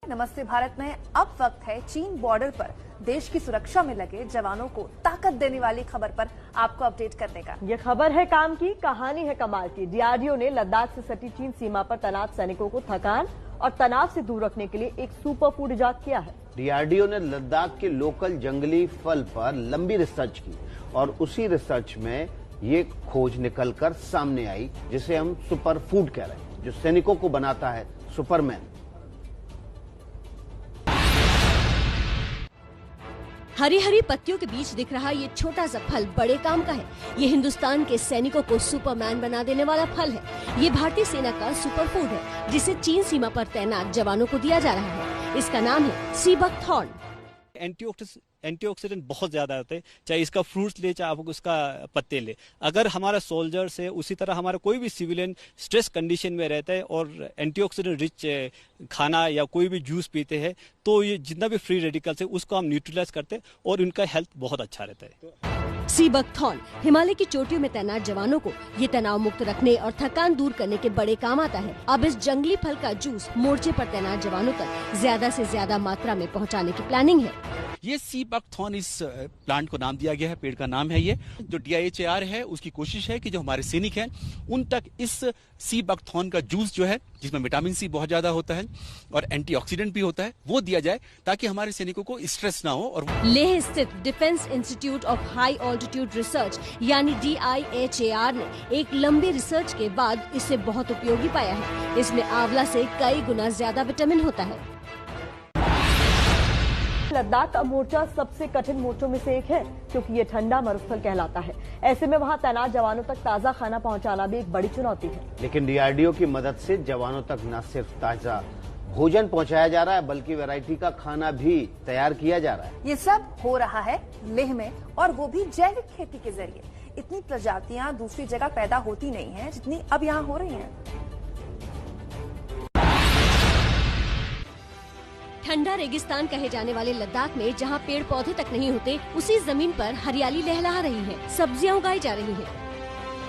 नमस्ते भारत में अब वक्त है चीन बॉर्डर पर देश की सुरक्षा में लगे जवानों को ताकत देने वाली खबर पर आपको अपडेट करने का। ये खबर है काम की, कहानी है कमाल की। डीआरडीओ ने लद्दाख से सटी चीन सीमा पर तैनात सैनिकों को थकान और तनाव से दूर रखने के लिए एक सुपर फूड इजाद किया है। डीआरडीओ ने लद्दाख के लोकल जंगली फल पर लंबी रिसर्च की और उसी रिसर्च में ये खोज निकलकर सामने आई जिसे हम सुपर फूड कह रहे हैं, जो सैनिकों को बनाता है सुपरमैन। हरी हरी पत्तियों के बीच दिख रहा ये छोटा सा फल बड़े काम का है। ये हिंदुस्तान के सैनिकों को सुपरमैन बना देने वाला फल है। ये भारतीय सेना का सुपर फूड है जिसे चीन सीमा पर तैनात जवानों को दिया जा रहा है। इसका नाम है सी बकथॉर्न। एंटीऑक्सीडेंट बहुत ज्यादा होते हैं, चाहे इसका फ्रूट्स ले चाहे आप उसका पत्ते ले। अगर हमारा सोल्जर्स है उसी तरह हमारा कोई भी सिविलियन स्ट्रेस कंडीशन में रहता है और एंटीऑक्सीडेंट रिच खाना या कोई भी जूस पीते हैं तो ये जितना भी फ्री रेडिकल्स है उसको हम न्यूट्रलाइज करते हैं और उनका हेल्थ बहुत अच्छा रहता है। सी बकथॉर्न हिमालय की चोटियों में तैनात जवानों को ये तनाव मुक्त रखने और थकान दूर करने के बड़े काम आता है। अब इस जंगली फल का जूस मोर्चे पर तैनात जवानों तक ज्यादा से ज्यादा मात्रा में पहुंचाने की प्लानिंग है। ये सी बकथॉर्न इस प्लांट को नाम दिया गया है, पेड़ का नाम है ये। जो DIHAR है उसकी कोशिश है कि जो हमारे सैनिक हैं उन तक इस सी बकथॉर्न का जूस जो है जिसमें विटामिन सी बहुत ज्यादा होता है और एंटीऑक्सीडेंट भी होता है वो दिया जाए ताकि हमारे सैनिकों को स्ट्रेस ना हो। और लेह स्थित defence institute of high altitude research यानी DIHAR ने एक लंबी रिसर्च के बाद इसे बहुत उपयोगी पाया है। इसमें आंवला से कई गुना ज्यादा विटामिन होता है। लद्दाख का मोर्चा सबसे कठिन मोर्चों में से एक है क्योंकि ये ठंडा मरुस्थल कहलाता है। ऐसे में वहाँ तैनात जवानों तक ताजा खाना पहुँचाना भी एक बड़ी चुनौती है। लेकिन डीआरडीओ की मदद से जवानों तक न सिर्फ ताजा भोजन पहुँचाया जा रहा है बल्कि वैरायटी का खाना भी तैयार किया जा रहा है। ये सब हो रहा है लेह में और वो भी जैविक खेती के जरिए। इतनी प्रजातियां दूसरी जगह पैदा होती नहीं है जितनी अब यहाँ हो रही हैं। ठंडा रेगिस्तान कहे जाने वाले लद्दाख में जहां पेड़ पौधे तक नहीं होते उसी जमीन पर हरियाली लहला रही है। सब्जियां उगाई जा रही हैं।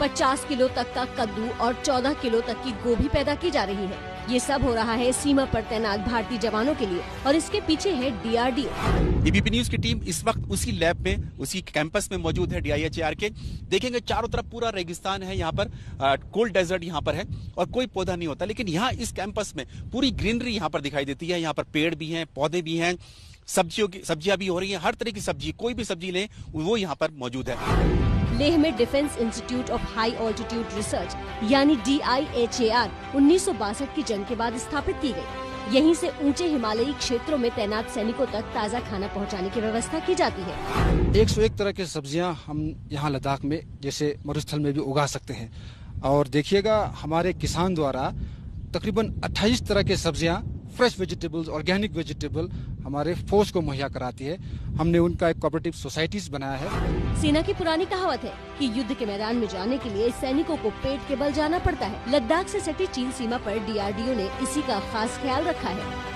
50 किलो तक का कद्दू और 14 किलो तक की गोभी पैदा की जा रही है। ये सब हो रहा है सीमा पर तैनात भारतीय जवानों के लिए और इसके पीछे है DRDO। ABP न्यूज की टीम इस वक्त उसी लैब में उसी कैंपस में मौजूद है DIHAR के। देखेंगे चारों तरफ पूरा रेगिस्तान है, यहाँ पर कोल्ड डेजर्ट यहाँ पर है और कोई पौधा नहीं होता, लेकिन यहाँ इस कैंपस में पूरी ग्रीनरी यहाँ पर दिखाई देती है। यहाँ पर पेड़ भी हैं, पौधे भी हैं, सब्जियां भी हो रही हैं, हर तरह की सब्जी, कोई भी सब्जी लें वो यहाँ पर मौजूद है। लेह में defence institute of high altitude research यानी DIHAR 1962 की जंग के बाद स्थापित की गई। यहीं से ऊंचे हिमालयी क्षेत्रों में तैनात सैनिकों तक ताज़ा खाना पहुंचाने की व्यवस्था की जाती है। 101 तरह की सब्जियां हम यहाँ लद्दाख में जैसे मरुस्थल में भी उगा सकते हैं और देखिएगा हमारे किसान द्वारा तकरीबन 28 तरह की सब्जियां फ्रेश वेजिटेबल्स, ऑर्गेनिक वेजिटेबल हमारे फोर्स को मुहैया कराती है। हमने उनका एक कोऑपरेटिव सोसाइटीज बनाया है। सेना की पुरानी कहावत है कि युद्ध के मैदान में जाने के लिए सैनिकों को पेट के बल जाना पड़ता है। लद्दाख से सटी चीन सीमा पर DRDO ने इसी का खास ख्याल रखा है।